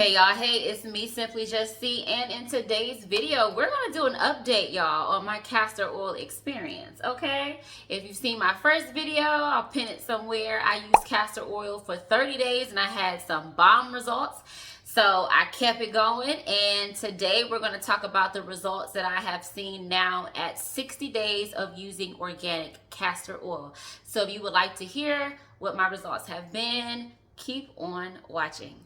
Hey y'all, hey, it's me, Simply Just C, and in today's video, we're gonna do an update, y'all, on my castor oil experience, okay? If you've seen my first video, I'll pin it somewhere. I used castor oil for 30 days and I had some bomb results. So I kept it going, and today we're gonna talk about the results that I have seen now at 60 days of using organic castor oil. So if you would like to hear what my results have been, keep on watching.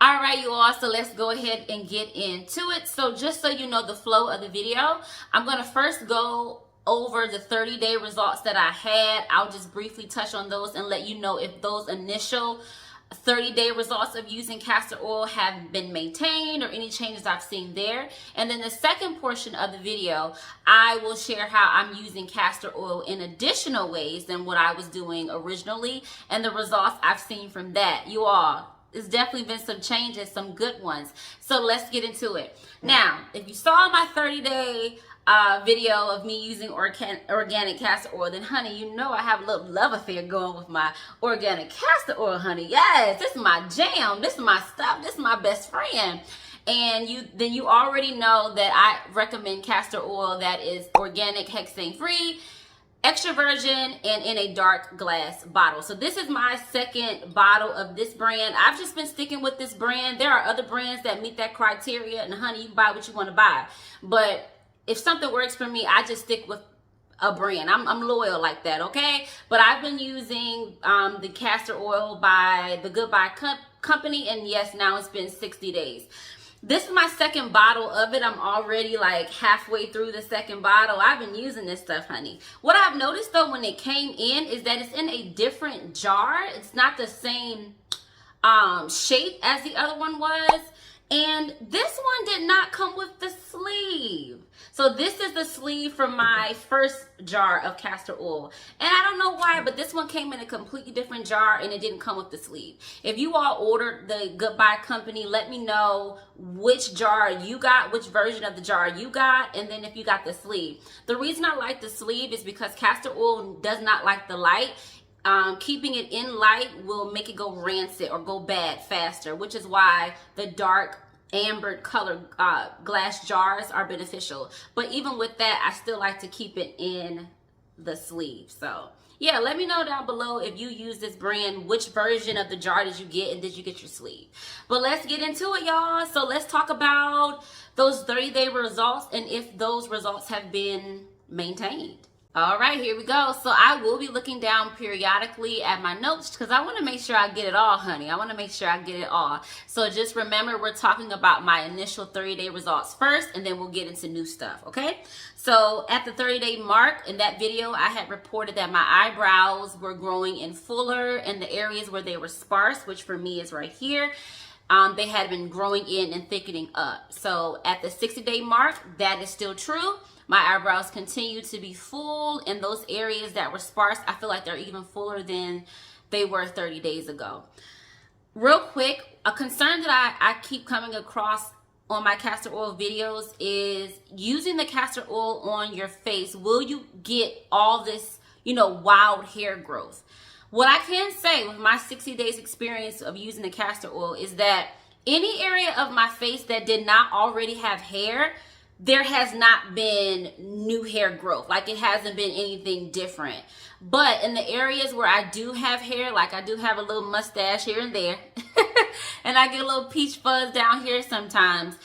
All right, you all, so let's go ahead and get into it. So just so you know the flow of the video, I'm going to first go over the 30-day results that I had. I'll just briefly touch on those and let you know if those initial 30-day results of using castor oil have been maintained or any changes I've seen there. And then the second portion of the video, I will share how I'm using castor oil in additional ways than what I was doing originally and the results I've seen from that. You all, it's definitely been some changes, some good ones. So let's get into it. Now, if you saw my 30-day video of me using organic castor oil, then honey, you know I have a little love affair going with my organic castor oil, honey. Yes, this is my jam. This is my stuff. This is my best friend. And you already know that I recommend castor oil that is organic, hexane free, extra virgin, and in a dark glass bottle. So this is my second bottle of this brand. I've just been sticking with this brand. There are other brands that meet that criteria, and honey, you can buy what you want to buy. But if something works for me, I just stick with a brand. I'm loyal like that, okay? But I've been using the castor oil by the Goodbye Company, and yes, now it's been 60 days. This is my second bottle of it. I'm already like halfway through the second bottle. I've been using this stuff, honey. What I've noticed though when it came in is that it's in a different jar. It's not the same shape as the other one was. And this one did not come with the sleeve. So this is the sleeve from my first jar of castor oil. And I don't know why, but this one came in a completely different jar and it didn't come with the sleeve. If you all ordered the Goodbye Company, let me know which jar you got, which version of the jar you got, and then if you got the sleeve. The reason I like the sleeve is because castor oil does not like the light. Keeping it in light will make it go rancid or go bad faster, which is why the dark amber colored glass jars are beneficial. But even with that, I still like to keep it in the sleeve. So yeah, let me know down below if you use this brand, which version of the jar did you get, and did you get your sleeve? But let's get into it, y'all. So let's talk about those 30-day results and if those results have been maintained. All right, here we go. So I will be looking down periodically at my notes because I want to make sure I get it all, honey. I want to make sure I get it all. So just remember, we're talking about my initial 30-day results first, and then we'll get into new stuff, okay? So at the 30-day mark in that video, I had reported that my eyebrows were growing in fuller in the areas where they were sparse, which for me is right here. They had been growing in and thickening up. So at the 60-day mark, that is still true. My eyebrows continue to be full in those areas that were sparse. I feel like they're even fuller than they were 30 days ago. Real quick, a concern that I keep coming across on my castor oil videos is using the castor oil on your face. Will you get all this, wild hair growth? What I can say with my 60 days experience of using the castor oil is that any area of my face that did not already have hair, there has not been new hair growth. Like, it hasn't been anything different. But in the areas where I do have hair, like I do have a little mustache here and there, and I get a little peach fuzz down here sometimes,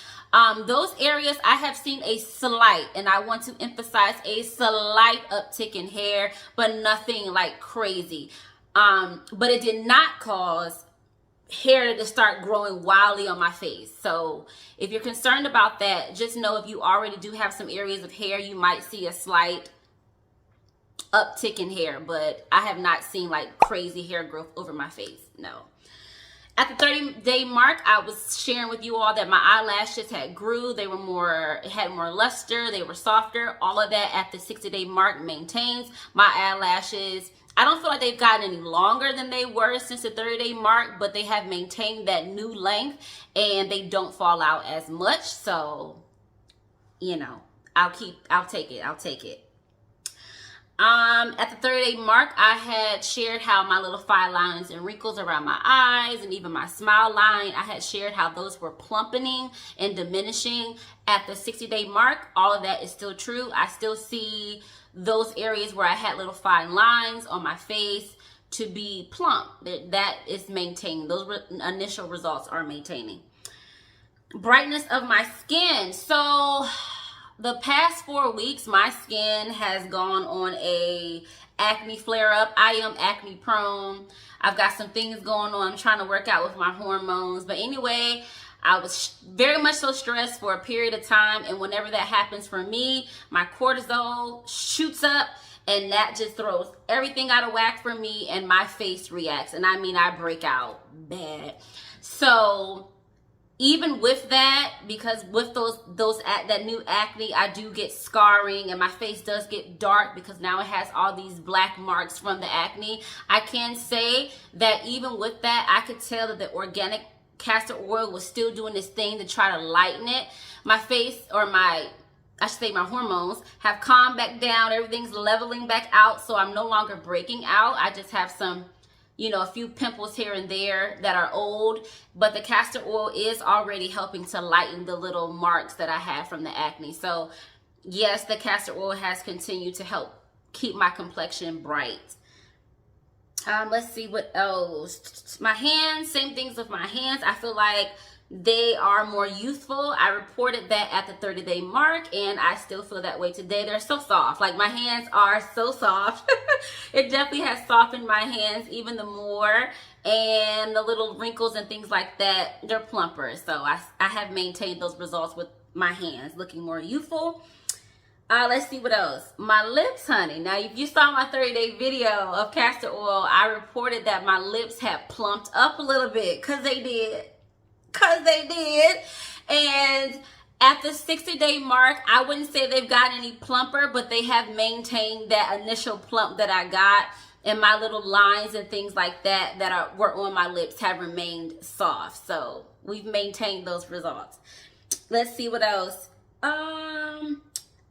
those areas I have seen a slight, and I want to emphasize a slight uptick in hair, but nothing like crazy. But it did not cause hair to start growing wildly on my face. So if you're concerned about that, just know if you already do have some areas of hair, you might see a slight uptick in hair, but I have not seen like crazy hair growth over my face. No. At the 30-day mark, I was sharing with you all that my eyelashes had grew. They were had more luster. They were softer. All of that at the 60-day mark maintains. My eyelashes, I don't feel like they've gotten any longer than they were since the 30-day mark, but they have maintained that new length and they don't fall out as much. So, I'll take it. At the 30-day mark, I had shared how my little fine lines and wrinkles around my eyes and even my smile line, I had shared how those were plumpening and diminishing. At the 60-day mark, all of that is still true. I still see those areas where I had little fine lines on my face to be plump. That is maintaining. Those initial results are maintaining. Brightness of my skin. So the past 4 weeks, my skin has gone on a acne flare up. I am acne prone. I've got some things going on. I'm trying to work out with my hormones. But anyway, I was very much so stressed for a period of time. And whenever that happens for me, my cortisol shoots up and that just throws everything out of whack for me and my face reacts. And I mean, I break out bad. So even with that, because with that new acne, I do get scarring and my face does get dark because now it has all these black marks from the acne. I can say that even with that, I could tell that the organic castor oil was still doing this thing to try to lighten it. My face, or I should say my hormones, have calmed back down. Everything's leveling back out, so I'm no longer breaking out. I just have some, a few pimples here and there that are old, but the castor oil is already helping to lighten the little marks that I have from the acne. So yes, the castor oil has continued to help keep my complexion bright. Let's see what else. My hands, same things with my hands. I feel like they are more youthful. I reported that at the 30-day mark, and I still feel that way today. They're so soft. Like, my hands are so soft. It definitely has softened my hands even the more, and the little wrinkles and things like that, they're plumper. So I have maintained those results with my hands looking more youthful. Let's see what else. My lips, honey. Now, if you saw my 30-day video of castor oil, I reported that my lips had plumped up a little bit, because they did. And at the 60-day mark, I wouldn't say they've gotten any plumper, but they have maintained that initial plump that I got, and my little lines and things like that were on my lips have remained soft. So we've maintained those results. Let's see what else.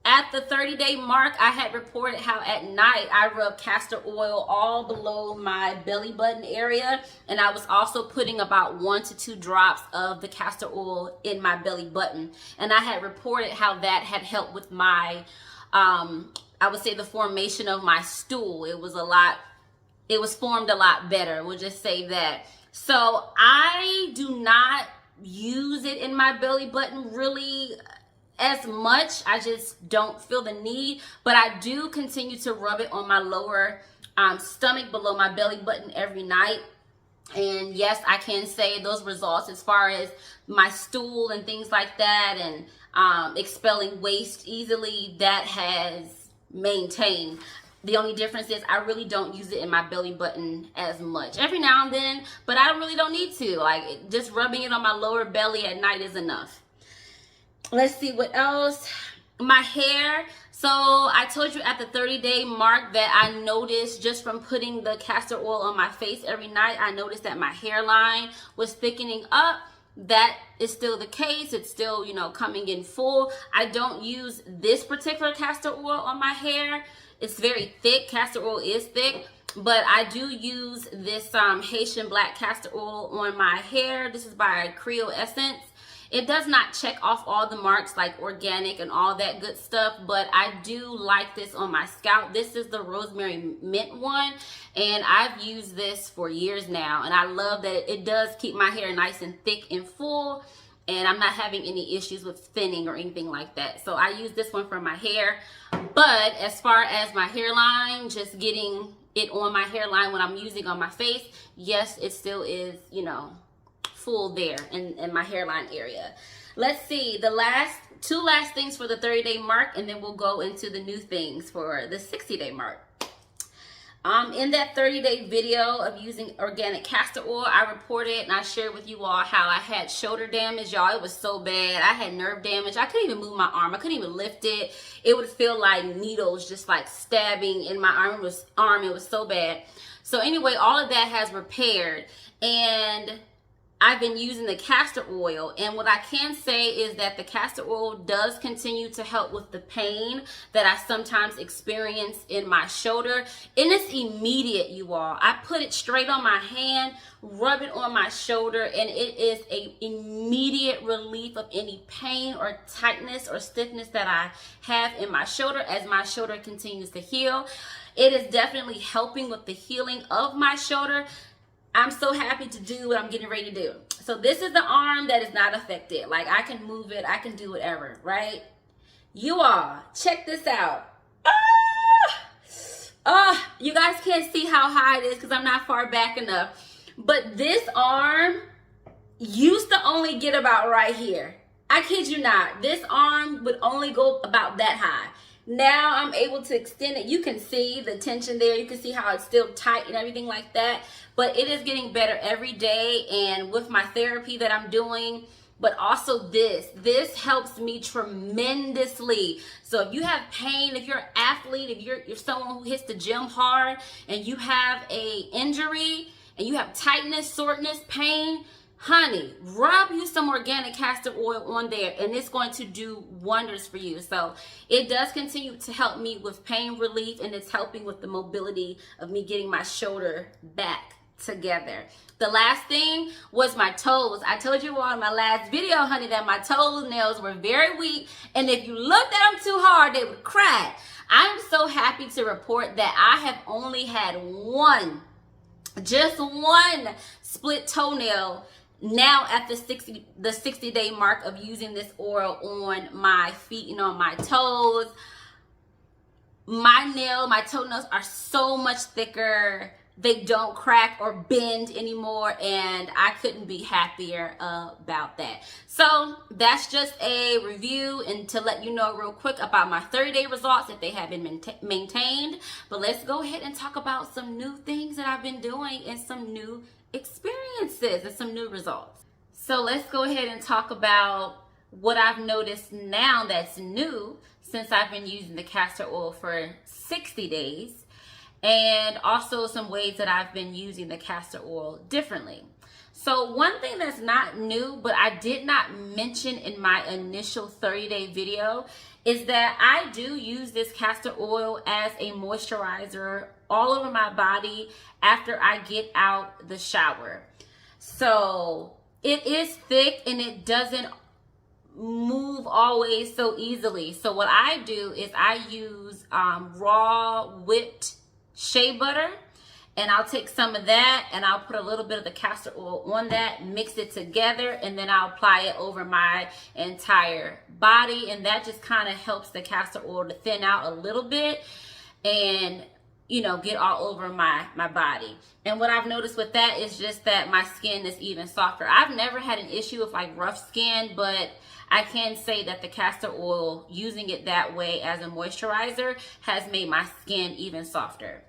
At the 30-day mark, I had reported how at night I rub castor oil all below my belly button area. And I was also putting about 1 to 2 drops of the castor oil in my belly button. And I had reported how that had helped with my, I would say, the formation of my stool. It was formed a lot better. We'll just say that. So I do not use it in my belly button really as much. I just don't feel the need, but I do continue to rub it on my lower stomach below my belly button every night. And yes, I can say those results as far as my stool and things like that, and expelling waste easily, that has maintained. The only difference is I really don't use it in my belly button as much. Every now and then, but I really don't need to. Like, just rubbing it on my lower belly at night is enough. Let's see what else. My hair. So I told you at the 30-day mark that I noticed just from putting the castor oil on my face every night, I noticed that my hairline was thickening up. That is still the case. It's still, coming in full. I don't use this particular castor oil on my hair. It's very thick. Castor oil is thick. But I do use this Haitian black castor oil on my hair. This is by Creole Essence. It does not check off all the marks like organic and all that good stuff, but I do like this on my scalp. This is the rosemary mint one, and I've used this for years now, and I love that it does keep my hair nice and thick and full, and I'm not having any issues with thinning or anything like that. So I use this one for my hair. But as far as my hairline, just getting it on my hairline when I'm using on my face, yes, it still is, full there in my hairline area. Let's see, the two last things for the 30-day mark, and then we'll go into the new things for the 60-day mark. In that 30-day video of using organic castor oil, I reported and I shared with you all how I had shoulder damage. Y'all, it was so bad. I had nerve damage. I couldn't even move my arm. I couldn't even lift it. It would feel like needles just like stabbing in my arm. It was so bad. So anyway, all of that has repaired, and I've been using the castor oil, and what I can say is that the castor oil does continue to help with the pain that I sometimes experience in my shoulder, and it's immediate, you all. I put it straight on my hand, rub it on my shoulder, and it is an immediate relief of any pain or tightness or stiffness that I have in my shoulder as my shoulder continues to heal. It is definitely helping with the healing of my shoulder. I'm so happy to do what I'm getting ready to do. So this is the arm that is not affected. Like, I can move it, I can do whatever, right? You all, check this out. You guys can't see how high it is because I'm not far back enough. But this arm used to only get about right here. I kid you not. This arm would only go about that high. Now I'm able to extend it. You can see the tension there. You can see how it's still tight and everything like that. But it is getting better every day, and with my therapy that I'm doing, but also this helps me tremendously. So if you have pain, if you're an athlete, if you're someone who hits the gym hard and you have a injury and you have tightness, soreness, pain, honey, rub you some organic castor oil on there, and it's going to do wonders for you. So it does continue to help me with pain relief, and it's helping with the mobility of me getting my shoulder back together. The last thing was my toes. I told you all in my last video, honey, that my toenails were very weak, and if you looked at them too hard, they would crack. I'm so happy to report that I have only had just one split toenail now at the 60-day mark of using this oil on my feet and on my toes. My toenails are so much thicker. They don't crack or bend anymore, and I couldn't be happier about that. So that's just a review and to let you know real quick about my 30-day results if they have been maintained. But let's go ahead and talk about some new things that I've been doing and some new experiences and some new results. So let's go ahead and talk about what I've noticed now that's new since I've been using the castor oil for 60 days. And also some ways that I've been using the castor oil differently. So one thing that's not new, but I did not mention in my initial 30-day video, is that I do use this castor oil as a moisturizer all over my body after I get out the shower. So it is thick and it doesn't move always so easily. So what I do is I use raw whipped shea butter, and I'll take some of that and I'll put a little bit of the castor oil on that, mix it together, and then I'll apply it over my entire body, and that just kind of helps the castor oil to thin out a little bit and, you know, get all over my body. And what I've noticed with that is just that my skin is even softer. I've never had an issue with like rough skin, but I can say that the castor oil, using it that way as a moisturizer, has made my skin even softer.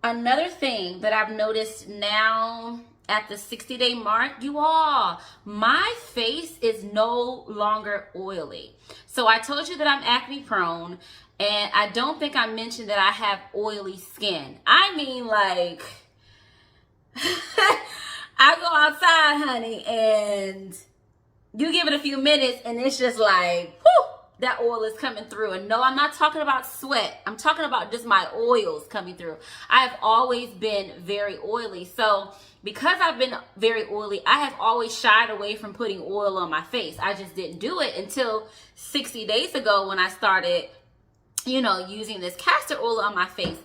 Another thing that I've noticed now at the 60-day mark, you all, my face is no longer oily. So I told you that I'm acne prone, and I don't think I mentioned that I have oily skin. I mean, like, I go outside, honey, and you give it a few minutes and it's just like, whew, that oil is coming through. And no, I'm not talking about sweat. I'm talking about just my oils coming through. I've always been very oily. So because I've been very oily, I have always shied away from putting oil on my face. I just didn't do it until 60 days ago when I started, you know, using this castor oil on my face.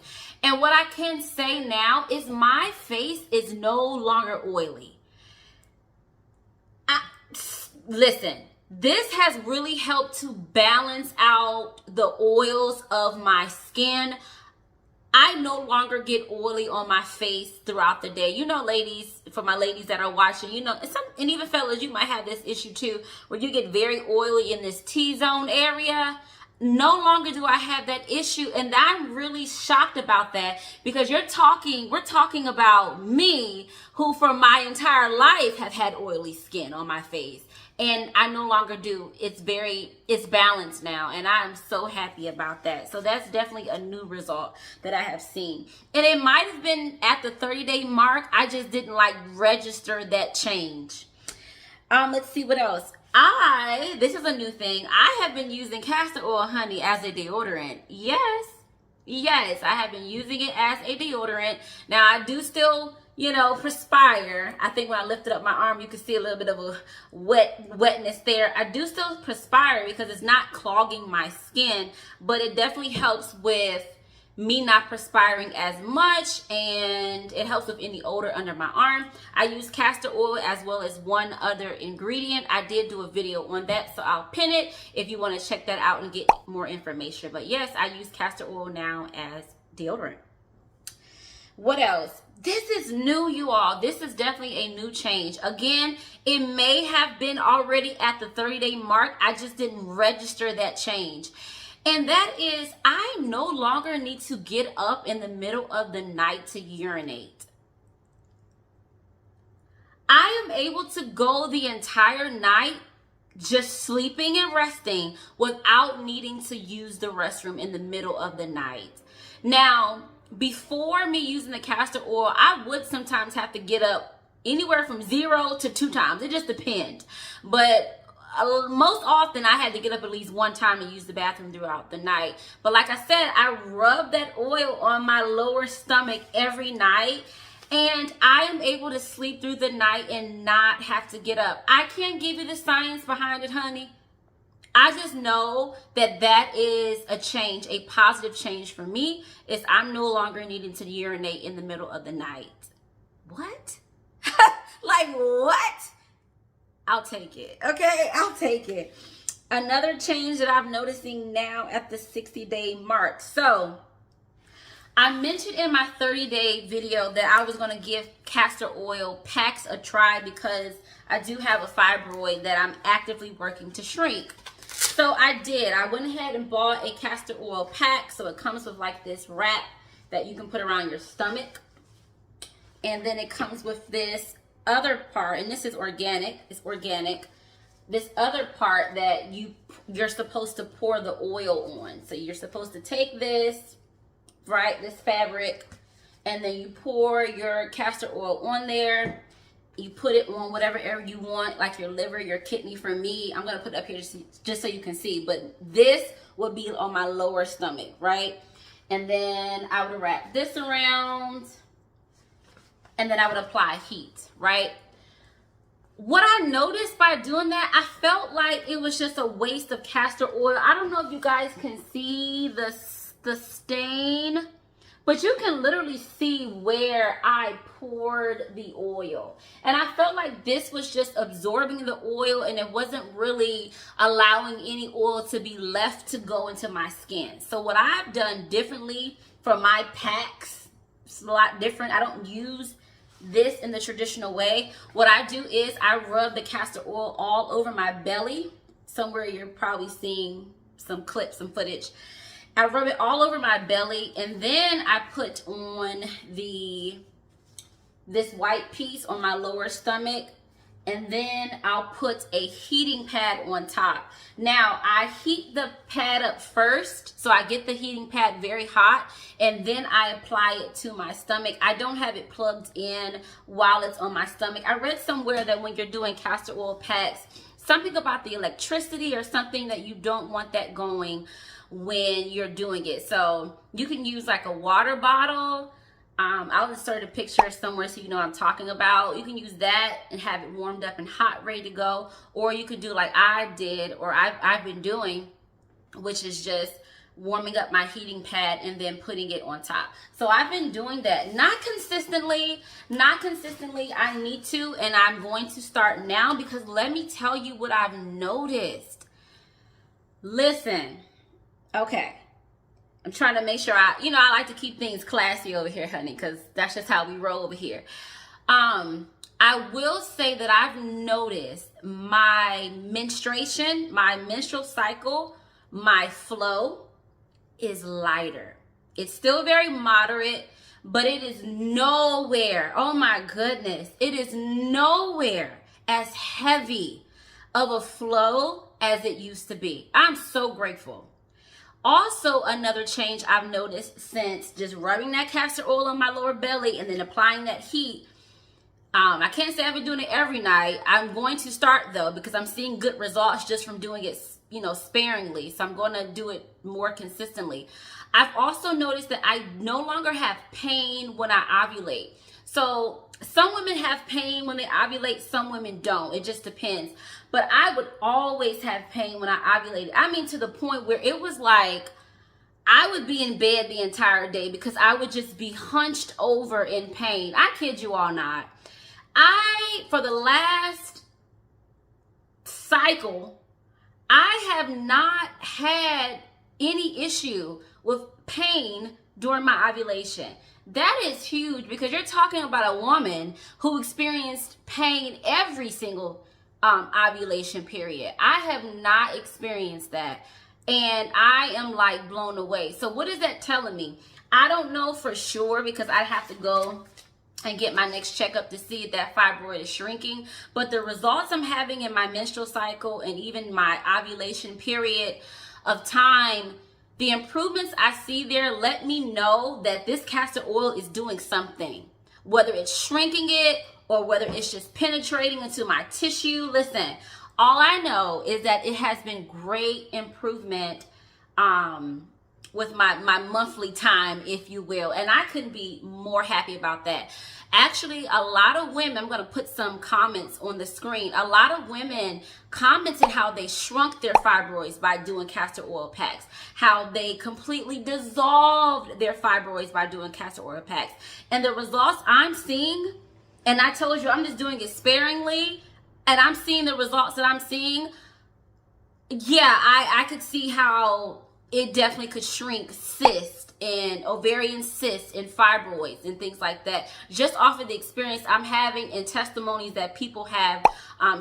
And what I can say now is my face is no longer oily. Listen, this has really helped to balance out the oils of my skin. I no longer get oily on my face throughout the day. You know, ladies, for my ladies that are watching, you know, and even fellas, you might have this issue too, where you get very oily in this T-zone area. No longer do I have that issue, and I'm really shocked about that, because we're talking about me, who for my entire life have had oily skin on my face. and I no longer do. It's balanced now, and I am so happy about that. So that's definitely a new result that I have seen. And it might have been at the 30-day mark. I just didn't like register that change. Let's see what else. This is a new thing. I have been using castor oil, honey, as a deodorant. Yes, I have been using it as a deodorant. Now, I do still, perspire. I think when I lifted up my arm, you can see a little bit of a wetness there. I do still perspire because it's not clogging my skin, but it definitely helps with me not perspiring as much, and it helps with any odor under my arm. I use castor oil as well as one other ingredient. I did do a video on that, so I'll pin it if you want to check that out and get more information. But yes, I use castor oil now as deodorant. What else? This is new, you all. This is definitely a new change. Again, it may have been already at the 30-day mark. I just didn't register that change. And that is, I no longer need to get up in the middle of the night to urinate. I am able to go the entire night just sleeping and resting without needing to use the restroom in the middle of the night. Now, before me using the castor oil, I would sometimes have to get up anywhere from 0 to 2 times. It just depends. But most often I had to get up at least 1 time to use the bathroom throughout the night. But like I said, I rub that oil on my lower stomach every night, and I am able to sleep through the night and not have to get up. I can't give you the science behind it, honey. I just know that that is a change, a positive change for me, is I'm no longer needing to urinate in the middle of the night. What? Like what? I'll take it. Okay, I'll take it. Another change that I'm noticing now at the 60-day mark. So I mentioned in my 30-day video that I was going to give castor oil packs a try because I do have a fibroid that I'm actively working to shrink. So I did. I went ahead and bought a castor oil pack. So it comes with like this wrap that you can put around your stomach. And then it comes with this other part, and this is organic. It's organic. This other part that you're supposed to pour the oil on. So you're supposed to take this, right, this fabric, and then you pour your castor oil on there. You put it on whatever area you want, like your liver, your kidney. For me, I'm gonna put it up here just so you can see, but this would be on my lower stomach, right? And then I would wrap this around, and then I would apply heat, right? What I noticed by doing that, I felt like it was just a waste of castor oil. I don't know if you guys can see the stain, but you can literally see where I poured the oil. And I felt like this was just absorbing the oil, and it wasn't really allowing any oil to be left to go into my skin. So what I've done differently for my packs, it's a lot different. I don't use this in the traditional way. What I do is I rub the castor oil all over my belly. Somewhere you're probably seeing some clips, some footage. I rub it all over my belly, and then I put on this white piece on my lower stomach, and then I'll put a heating pad on top. Now, I heat the pad up first, so I get the heating pad very hot, and then I apply it to my stomach. I don't have it plugged in while it's on my stomach. I read somewhere that when you're doing castor oil packs, something about the electricity or something that you don't want that going when you're doing it. So you can use like a water bottle. I'll insert a picture somewhere so you know what I'm talking about. You can use that and have it warmed up and hot, ready to go. Or you could do like I did, or I've been doing, which is just warming up my heating pad and then putting it on top. So I've been doing that. Not consistently. I need to, and I'm going to start now, because let me tell you what I've noticed. Listen. Okay. I'm trying to make sure I like to keep things classy over here, honey, because that's just how we roll over here. I will say that I've noticed my menstruation, my menstrual cycle, my flow is lighter. It's still very moderate, but it is nowhere, oh my goodness, it is nowhere as heavy of a flow as it used to be. I'm so grateful. Also, another change I've noticed since just rubbing that castor oil on my lower belly and then applying that heat. I can't say I've been doing it every night. I'm going to start though, because I'm seeing good results just from doing it, sparingly. So I'm going to do it more consistently. I've also noticed that I no longer have pain when I ovulate. So some women have pain when they ovulate, some women don't. It just depends. But I would always have pain when I ovulated. I mean, to the point where it was like I would be in bed the entire day because I would just be hunched over in pain. I kid you all not. For the last cycle, I have not had any issue with pain during my ovulation. That is huge, because you're talking about a woman who experienced pain every single ovulation period. I have not experienced that, and I am like blown away. So what is that telling me? I don't know for sure, because I'd have to go and get my next checkup to see if that fibroid is shrinking. But the results I'm having in my menstrual cycle and even my ovulation period of time, the improvements I see there let me know that this castor oil is doing something. Whether it's shrinking it or whether it's just penetrating into my tissue. Listen, all I know is that it has been great improvement with my monthly time, if you will. And I couldn't be more happy about that. Actually, a lot of women, I'm going to put some comments on the screen. A lot of women commented how they shrunk their fibroids by doing castor oil packs, how they completely dissolved their fibroids by doing castor oil packs. And the results I'm seeing, and I told you I'm just doing it sparingly, and I'm seeing the results that I'm seeing. Yeah, I could see how it definitely could shrink cysts and ovarian cysts and fibroids and things like that, just off of the experience I'm having and testimonies that people have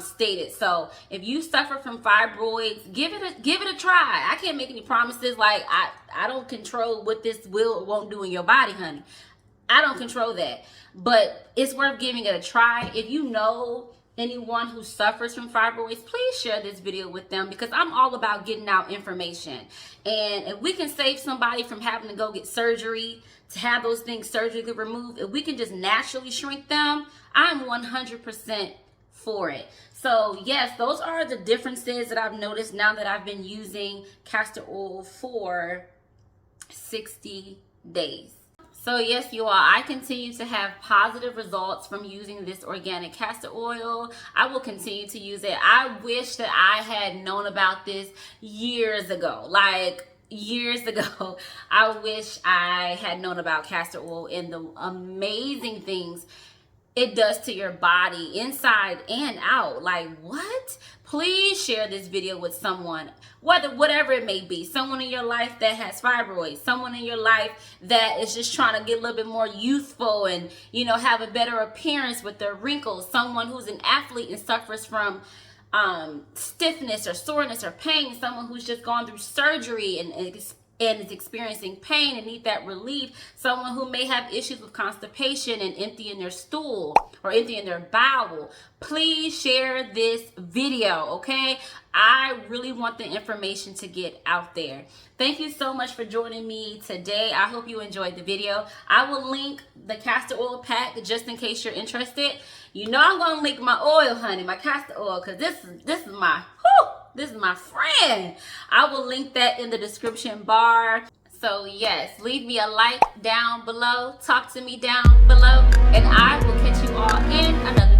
stated. So if you suffer from fibroids, give it a try. I can't make any promises. Like I don't control what this will or won't do in your body, honey. I don't control that, but it's worth giving it a try. If you know anyone who suffers from fibroids, please share this video with them, because I'm all about getting out information. And if we can save somebody from having to go get surgery, to have those things surgically removed, if we can just naturally shrink them, I'm 100% for it. So yes, those are the differences that I've noticed now that I've been using castor oil for 60 days. So yes, you all, I continue to have positive results from using this organic castor oil. I will continue to use it. I wish that I had known about this years ago, like years ago. I wish I had known about castor oil and the amazing things it does to your body inside and out. Like, what? Please share this video with someone, whatever it may be. Someone in your life that has fibroids, someone in your life that is just trying to get a little bit more youthful and, have a better appearance with their wrinkles. Someone who's an athlete and suffers from stiffness or soreness or pain. Someone who's just gone through surgery and is experiencing pain and need that relief. Someone who may have issues with constipation and emptying their stool or emptying their bowel. Please share this video, okay? I really want the information to get out there. Thank you so much for joining me today. I hope you enjoyed the video. I will link the castor oil pack just in case you're interested. I'm gonna link my oil, honey, my castor oil, because this is my this is my friend. I will link that in the description bar. So yes, leave me a like down below. Talk to me down below. And I will catch you all in another video.